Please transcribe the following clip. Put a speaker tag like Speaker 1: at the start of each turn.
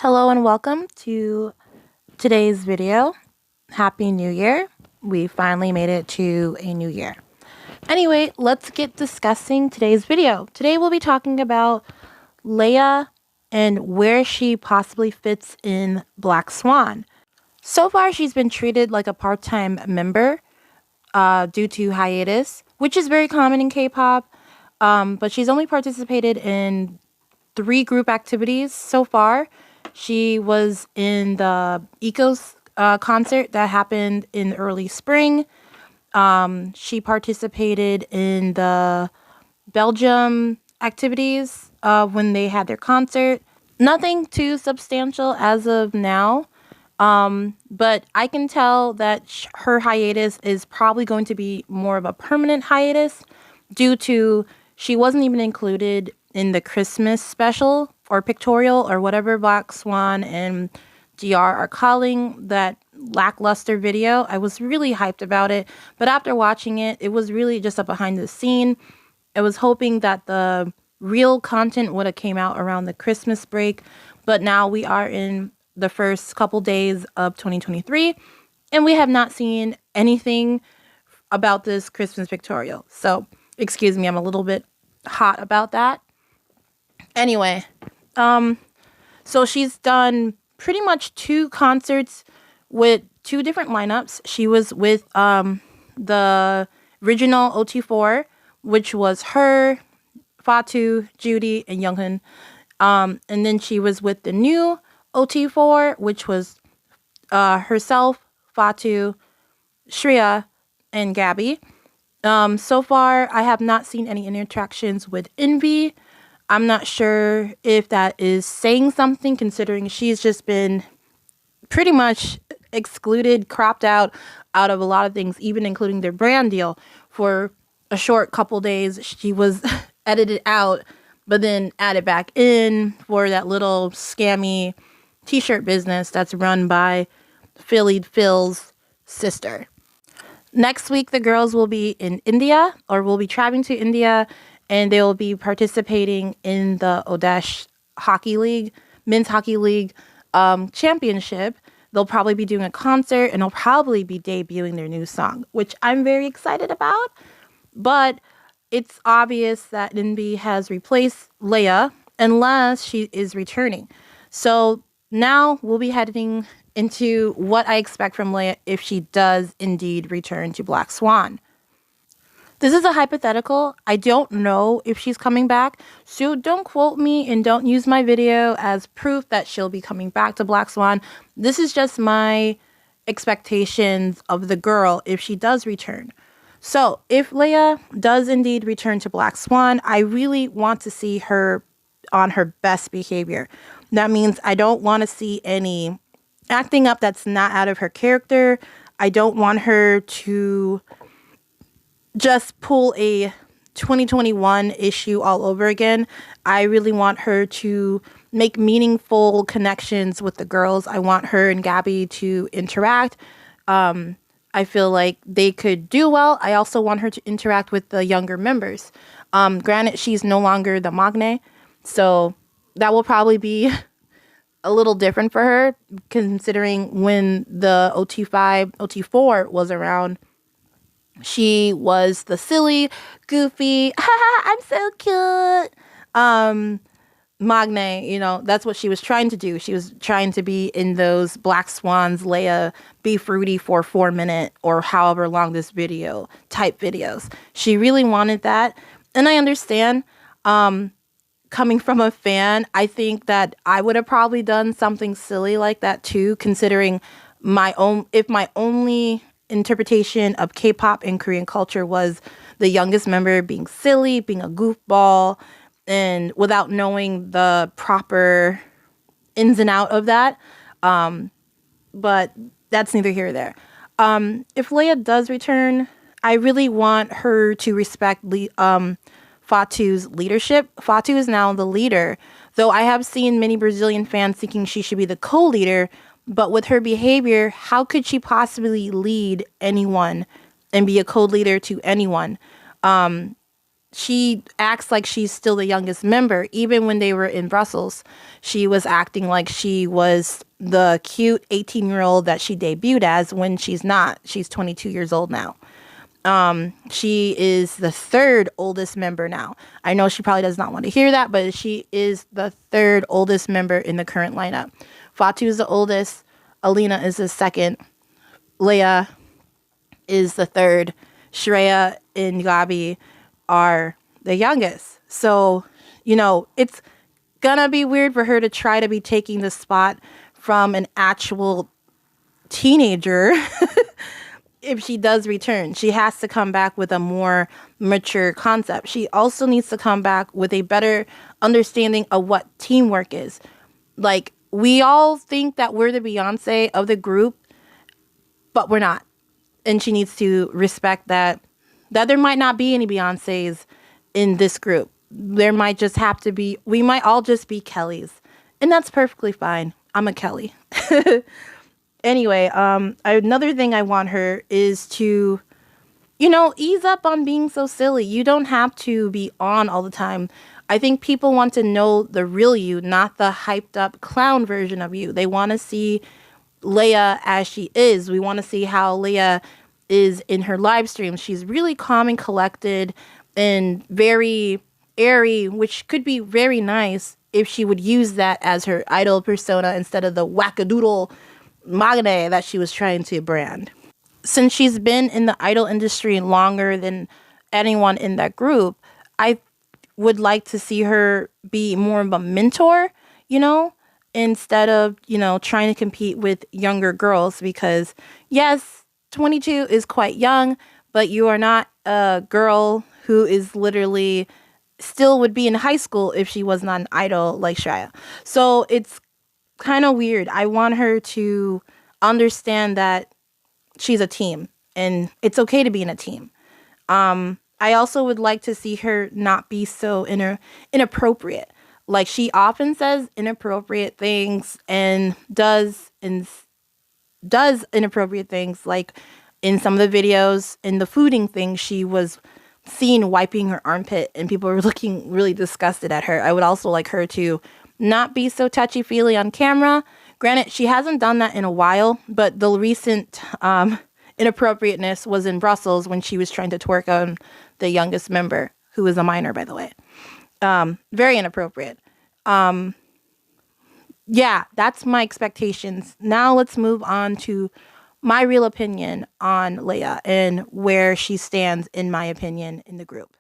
Speaker 1: Hello and welcome to today's video. Happy New Year. We finally made it to a new year. Anyway, let's get discussing today's video. Today we'll be talking about Leia and where she possibly fits in Black Swan. So far, she's been treated like a part-time member due to hiatus, which is very common in K-pop. But she's only participated in 3 group activities so far. She was in the Ecos concert that happened in early spring. She participated in the Belgium activities when they had their concert. Nothing too substantial as of now. But I can tell that her hiatus is probably going to be more of a permanent hiatus due to she wasn't even included in the Christmas special or pictorial or whatever Black Swan and GR are calling that lackluster video. I was really hyped about it, but after watching it, it was really just a behind the scene. I was hoping that the real content would have came out around the Christmas break, but now we are in the first couple days of 2023, and we have not seen anything about this Christmas pictorial. So, excuse me, I'm a little bit hot about that. Anyway, so she's done pretty much 2 concerts with 2 different lineups. She was with the original OT4, which was her, Fatou, Judy, and Younghoon. And then she was with the new OT4, which was herself, Fatou, Shreya, and Gabi. So far, I have not seen any interactions with nvee. I'm not sure if that is saying something, considering she's just been pretty much excluded, cropped out of a lot of things, even including their brand deal. For a short couple days, she was edited out, but then added back in for that little scammy t-shirt business that's run by Philly Phil's sister. Next week, the girls will be in India, or will be traveling to India, and they will be participating in the Odesh Hockey League, Men's Hockey League Championship. They'll probably be doing a concert, and they'll probably be debuting their new song, which I'm very excited about. But it's obvious that nvee has replaced Leia unless she is returning. So now we'll be heading into what I expect from Leia if she does indeed return to Black Swan. This is a hypothetical. I don't know if she's coming back, so don't quote me and don't use my video as proof that she'll be coming back to Black Swan. This is just my expectations of the girl if she does return. So if Leia does indeed return to Black Swan, I really want to see her on her best behavior. That means I don't want to see any acting up that's not out of her character. I don't want her to just pull a 2021 issue all over again. I really want her to make meaningful connections with the girls. I want her and Gabi to interact. I feel like they could do well. I also want her to interact with the younger members. Granted, she's no longer the Magne, so that will probably be a little different for her, considering when the OT5, OT4 was around, she was the silly, goofy, I'm so cute, Magne, you know, that's what she was trying to do. She was trying to be in those Black Swans, Leia, be fruity for 4 minute or however long this video type videos. She really wanted that. And I understand, coming from a fan, I think that I would have probably done something silly like that too, considering if my only interpretation of K-pop and Korean culture was the youngest member being silly, being a goofball, and without knowing the proper ins and out of that. But that's neither here or there. If Leia does return, I really want her to respect Fatou's leadership. Fatou is now the leader, though I have seen many Brazilian fans thinking she should be the co-leader. But with her behavior, how could she possibly lead anyone and be a co-leader to anyone? she acts like she's still the youngest member. Even when they were in Brussels, she was acting like she was the cute 18-year-old that she debuted as when she's not. She's 22 years old now. She is the third oldest member now. I know she probably does not want to hear that, but she is the third oldest member in the current lineup. Fatou is the oldest. Alina is the second. Leia is the third. Shreya and Gabi are the youngest. So, it's gonna be weird for her to try to be taking the spot from an actual teenager. If she does return, she has to come back with a more mature concept. She also needs to come back with a better understanding of what teamwork is. Like, we all think that we're the Beyonce of the group, but we're not. And she needs to respect that there might not be any Beyoncés in this group. There might just have to be, we might all just be Kellys. And that's perfectly fine. I'm a Kelly. Anyway, another thing I want her is to, ease up on being so silly. You don't have to be on all the time. I think people want to know the real you, not the hyped up clown version of you. They want to see Leia as she is. We want to see how Leia is in her live streams. She's really calm and collected and very airy, which could be very nice if she would use that as her idol persona instead of the wackadoodle Magne that she was trying to brand. Since she's been in the idol industry longer than anyone in that group, I would like to see her be more of a mentor, instead of, trying to compete with younger girls because, yes, 22 is quite young, but you are not a girl who is literally still would be in high school if she was not an idol like Shreya. So it's kind of weird. I want her to understand that she's a team and it's okay to be in a team. I also would like to see her not be so inappropriate. Like, she often says inappropriate things and does inappropriate things. Like in some of the videos, in the fooding thing, she was seen wiping her armpit and people were looking really disgusted at her. I would also like her to not be so touchy-feely on camera. Granted, she hasn't done that in a while, but the recent inappropriateness was in Brussels when she was trying to twerk on the youngest member, who is a minor, by the way. Very inappropriate. Yeah, that's my expectations. Now let's move on to my real opinion on Leia and where she stands, in my opinion, in the group.